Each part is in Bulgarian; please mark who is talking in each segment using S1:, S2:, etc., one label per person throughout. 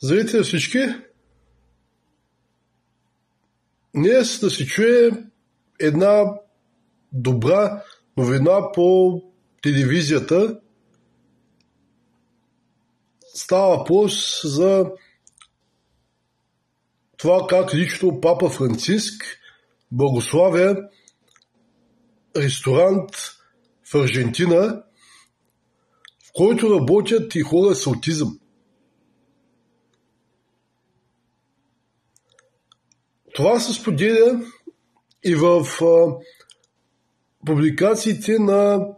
S1: Здравейте на всички! Днес да се чуе една добра новина по телевизията. Става въпрос за това как лично Папа Франциск благославя ресторант в Аржентина, в който работят и хора с аутизъм. Това се споделя и в публикациите на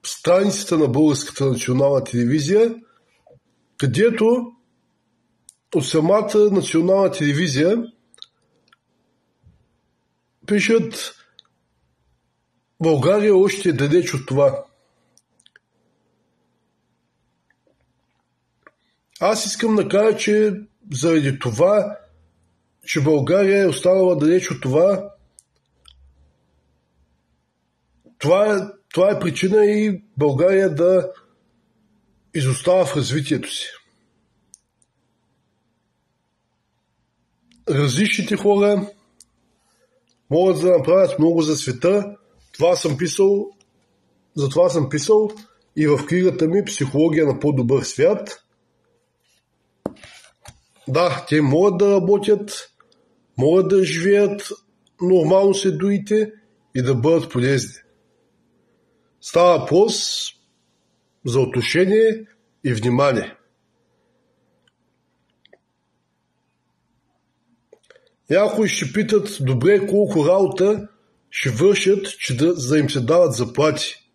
S1: страницата на Българската национална телевизия, където от самата национална телевизия пишат: България още е далеч от това. Аз искам да кажа, че заради това, че България е останала далеч от това, това е причина и България да изостава в развитието си. Различните хора могат да направят много за света. Затова съм писал и в книгата ми "Психология на по-добър свят". Да, те могат да работят, могат да живеят нормално след другите и да бъдат полезни. Става въпрос за отношение и внимание. Някои ще питат: добре, колко работа ще вършат, за да им се дават заплати?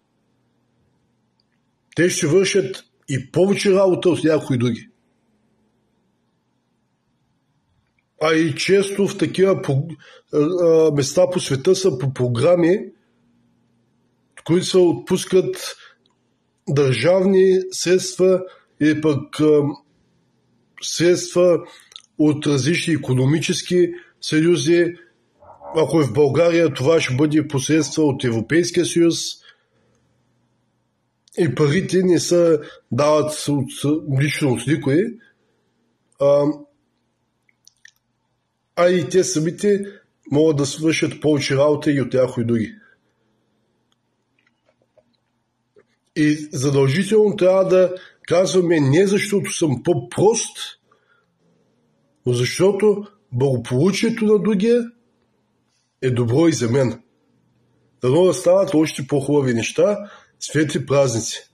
S1: Те ще вършат и повече работа от някои други. А и често в такива места по света са по програми, които се отпускат държавни средства или пък средства от различни икономически съюзи. Ако е в България, това ще бъде посредства от Европейския съюз и парите не се дават лично от никой, а и те самите могат да свършат повече работа и от някои други. И задължително трябва да казваме не защото съм по-прост, но защото благополучието на другия е добро и за мен. Дано да стават още по-хубави неща, светли празници!